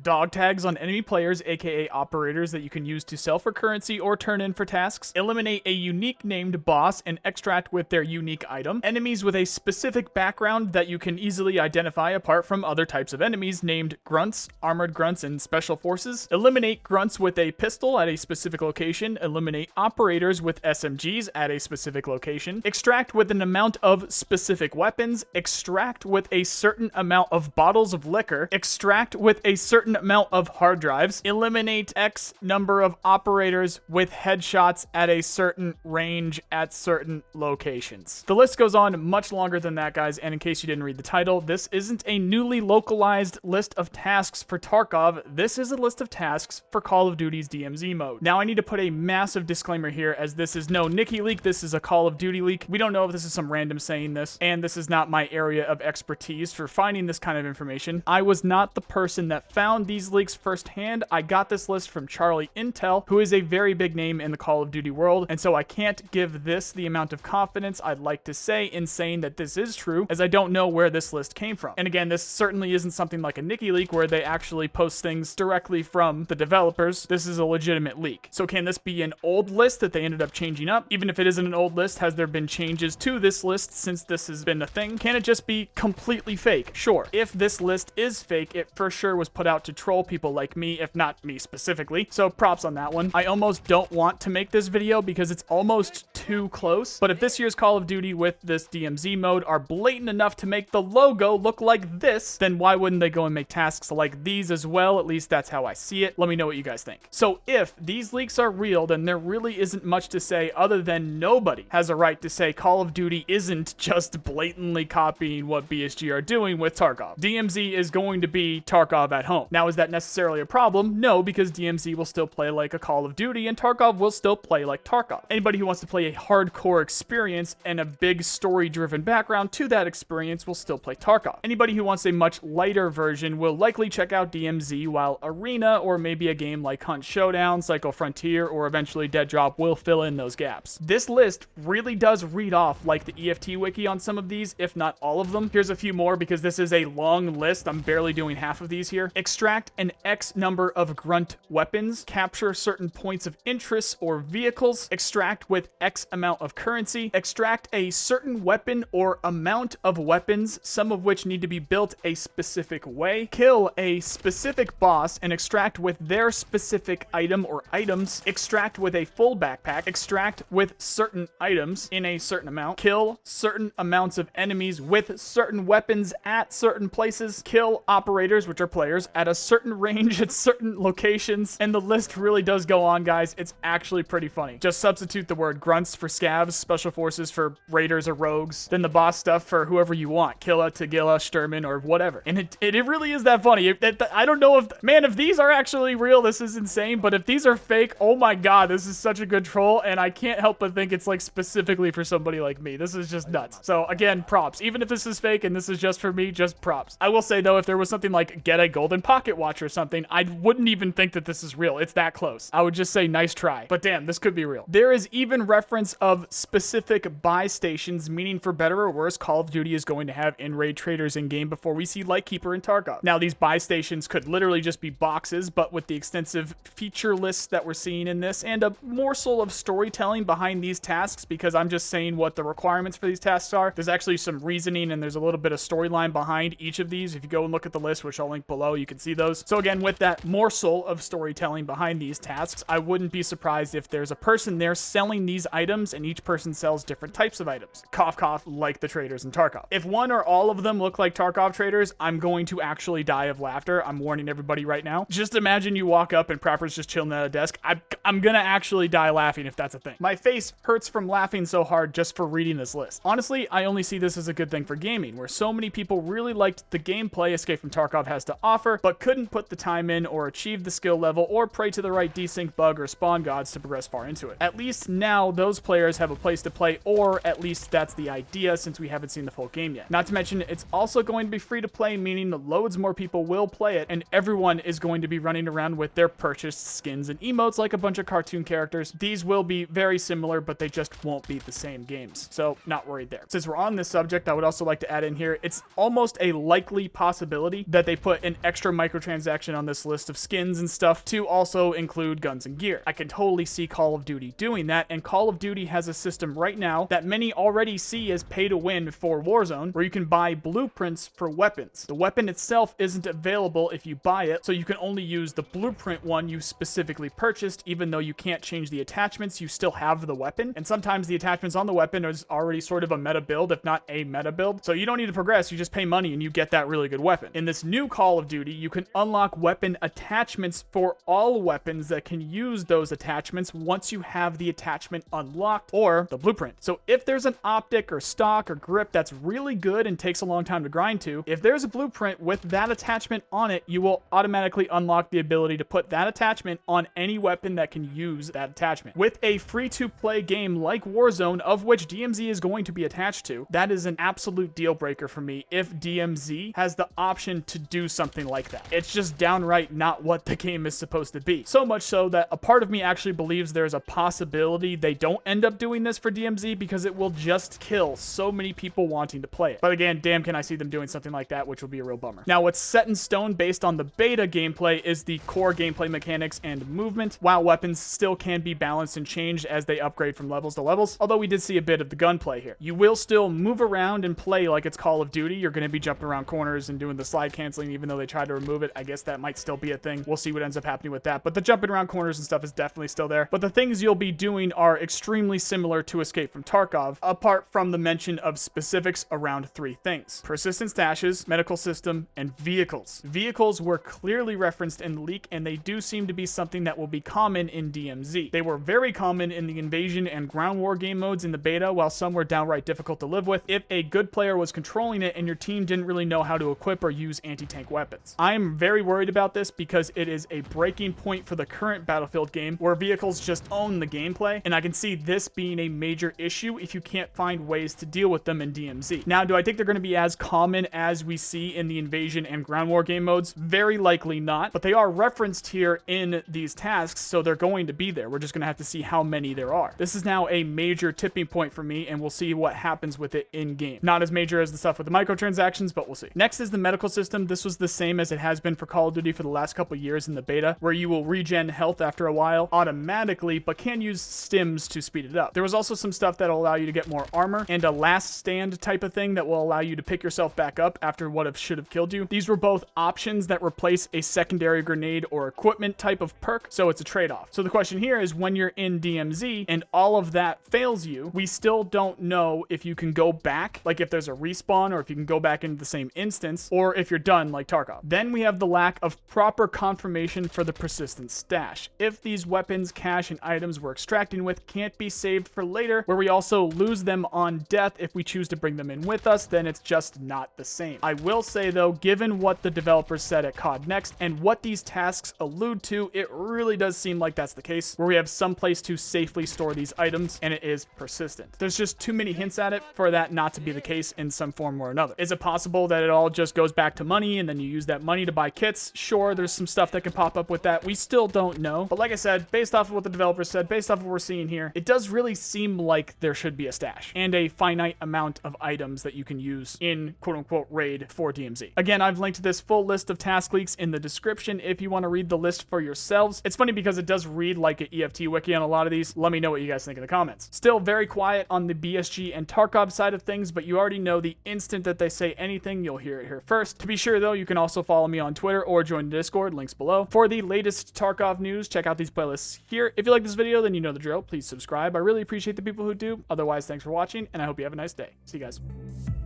Dog tags on enemy players, aka operators that you can use to sell for currency or turn in for tasks. Eliminate a unique named boss and extract with their unique item. Enemies with a specific background that you can easily identify apart from other types of enemies named grunts, armored grunts, and special forces. Eliminate grunts with a pistol at a specific location. Eliminate operators with SMGs at a specific location. Extract with an amount of specific weapons. Extract with a certain amount of bottles of liquor. Extract with a certain amount of hard drives. Eliminate X number of operators with headshots at a certain range at certain locations. The list goes on much longer than that, guys, and in case you didn't read the title, this isn't a newly localized list of tasks for Tarkov. This is a list of tasks for Call of Duty's DMZ mode. Now, I need to put a massive disclaimer here, as this is no Nikki leak, this is a Call of Duty leak. We don't know if this is some random saying this, and this is not my area of expertise for finding this kind of information. I was not the person that found these leaks firsthand. I got this list from Charlie Intel, who is a very big name in the Call of Duty world, and so I can't give this the amount of confidence I'd like to say in saying that this is true, as I don't know where this list came from. And again, this certainly isn't something like a Nikki leak where they actually post things directly from the developers. This is a legitimate leak. So can this be an old list that they ended up changing up? Even if it isn't an old list, has there been changes to this list since this has been a thing? Can it just be completely fake? Sure. If this list is fake, it for sure was put out to troll people like me, if not me specifically. So props on that one. I almost don't want to make this video because it's almost too close. But if this year's Call of Duty with this DMZ mode are blatant enough to make the logo look like this, then why wouldn't they go and make tasks like these as well? At least that's how I see it. Let me know what you guys think. So if these leaks are real, then there really isn't much to say other than nobody has a right to say Call of Duty isn't just blatantly copying what BSG are doing with Tarkov. DMZ is going to be Tarkov at home. Now, is that necessarily a problem? No, because DMZ will still play like a Call of Duty and Tarkov will still play like Tarkov. Anybody who wants to play a hardcore experience and a big story-driven background to that experience will still play Tarkov. Anybody who wants a much lighter version will likely check out DMZ, while Arena or maybe a game like Hunt Showdown, Psycho Frontier, or eventually Dead Drop will fill in those gaps. This list really does read off like the EFT wiki on some of these, if not all of them. Here's a few more because this is a long list. I'm barely doing half of these here. Extract an X number of grunt weapons. Capture certain points of interest or vehicles. Extract with X amount of currency. Extract a certain weapon or amount of weapons, some of which need to be built a specific way. Kill a specific boss and extract with their specific item or items. Extract with a full backpack. Extract with certain items in a certain amount. Kill certain amounts of enemies with certain weapons at certain places. Kill operators, which are players, at a certain range at certain locations. And the list really does go on, guys. It's actually pretty funny. Just substitute the word grunts for scavs, special forces for raiders or rogues, then the boss stuff for whoever you want. Killa, Tagilla, Shterman, or whatever. And it really is that funny. I don't know if, man, if these are actually real, this is insane. But if these are fake, oh my god, this is such a good troll. And I can't help but think it's like specifically for somebody like me. This is just nuts. So again, props. Even if this is fake and this is just for me, just props. I will say though, if there was something like get a golden pocket watch or something, I wouldn't even think that this is real. It's that close. I would just say nice try. But damn, this could be real. There is even reference of specific buy stations, meaning for better or worse, Call of Duty is going to have in-raid traders in game before we see Lightkeeper and Tarkov. Now, these buy stations could literally just be boxes, but with the extensive feature lists that we're seeing in this and a morsel of storytelling behind these tasks, because I'm just saying what the requirements for these tasks are. There's actually some reasoning and there's a little bit of storyline behind each of these. If you go and look at the list, which I'll link below, you can see those. So again, with that morsel of storytelling behind these tasks, I wouldn't be surprised if there's a person there selling these items and each person sells different types of items. Cough, cough, like the traders in Tarkov. If one or all of them look like Tarkov traders, I'm going to actually die of laughter. I'm warning everybody right now. Just imagine you walk up and Prapper's just chilling at a desk. I'm gonna actually die laughing if that's a thing. My face hurts from laughing so hard just for reading this list. Honestly, I only see this as a good thing for gaming, where so many people really liked the gameplay Escape from Tarkov has to offer, but couldn't put the time in or achieve the skill level or pray to the right desync bug or spawn gods to progress far into it. At least now those players have a place to play, or at least that's the idea since we haven't seen the full game yet. Not to mention, it's also going to be free to play, meaning loads more people will play it, and everyone is going to be running around with their purchased skins and emotes like a bunch of cartoon characters. These will be very similar, but they just won't be the same games. So not worried there. Since we're on this subject, I would also like to add in here, it's almost a likely possibility that they put an extra microtransaction on this list of skins and stuff to also include guns and gear. I can totally see Call of Duty doing that, and Call of Duty has a system right now that many already see as pay to win for Warzone, where you can buy blueprints for weapons. The weapon itself isn't available if you buy it, so you can only use the blueprint one you specifically purchased. Even though you can't change the attachments, you still have the weapon, and sometimes the attachments on the weapon is already sort of a meta build, if not a meta build, so you don't need to progress, you just pay money and you get that really good weapon. In this new Call of Duty, you can unlock weapon attachments for all weapons that can use those attachments once you have the attachment unlocked or the blueprint. So if there's an optic or stock or grip that's really good and takes a long time to grind to, if there's a blueprint with that attachment on it, you will automatically unlock the ability to put that attachment on any weapon that can use that attachment. With a free-to-play game like Warzone, of which DMZ is going to be attached to, that is an absolute deal breaker for me if DMZ has the option to do something like that. It's just downright not what the game is supposed to be. So much so that a part of me actually believes there's a possibility they don't end up doing this for DMZ because it will just kill so many people wanting to play it. But again, damn, can I see them doing something like that, which would be a real bummer. Now, what's set in stone based on the beta gameplay is the core gameplay mechanics and movement, while weapons still can be balanced and changed as they upgrade from levels to levels, although we did see a bit of the gunplay here. You will still move around and play like it's Call of Duty. You're going to be jumping around corners and doing the slide canceling, even though they tried to remove it. I guess that might still be a thing. We'll see what ends up happening with that, but the jumping around corners and stuff is definitely still there. But the things you'll be doing are extremely similar to Escape from Tarkov, apart from the mention of specifics around three things: persistent stashes, medical system, and vehicles. Vehicles were clearly referenced in the leak, and they do seem to be something that will be common in DMZ. They were very common in the invasion and ground war game modes in the beta, while some were downright difficult to live with if a good player was controlling it and your team didn't really know how to equip or use anti-tank weapons. I'm very worried about this because it is a breaking point for the current Battlefield game where vehicles just own the gameplay, and I can see this being a major issue if you can't find ways to deal with them in DMZ. Now, do I think they're going to be as common as we see in the invasion and ground war game modes? Very likely not, but they are referenced here in these tasks, so they're going to be there. We're just going to have to see how many there are. This is now a major tipping point for me, and we'll see what happens with it in game. Not as major as the stuff with the microtransactions, but we'll see. Next is the medical system. This was the same as it has been for Call of Duty for the last couple years in the beta, where you will regen health after a while automatically, but can use stims to speed it up. There was also some stuff that'll allow you to get more armor, and a last stand type of thing that will allow you to pick yourself back up after what should have killed you. These were both options that replace a secondary grenade or equipment type of perk, so it's a trade-off. So the question here is, when you're in DMZ and all of that fails you, we still don't know if you can go back, like if there's a respawn, or if you can go back into the same instance, or if you're done like Tarkov. Then we have the lack of proper confirmation for the persistent stash. If these weapons, cash, and items we're extracting with can't be saved for later, where we also lose them on death if we choose to bring them in with us, then it's just not the same. I will say though, given what the developers said at COD Next and what these tasks allude to, it really does seem like that's the case, where we have some place to safely store these items, and it is persistent. There's just too many hints at it for that not to be the case in some form or another. Is it possible that it all just goes back to money and then you use that money to buy kits? Sure, there's some stuff that can pop up with that. We still don't know. But like I said, based off of what the developers said, based off of what we're seeing here, it does really seem like there should be a stash and a finite amount of items that you can use in quote-unquote raid for DMZ. Again, I've linked this full list of task leaks in the description if you want to read the list for yourselves. It's funny because it does read like an EFT wiki on a lot of these. Let me know what you guys think in the comments. Still very quiet on the BSG and Tarkov side of things, but you already know the instant that they say anything, you'll hear it here first. To be sure though, you can also follow me on Twitter or join the Discord, links below. For the latest Tarkov news, check out these playlists here. If you like this video, then you know the drill. Please subscribe. I really appreciate the people who do. Otherwise, thanks for watching, and I hope you have a nice day. See you guys.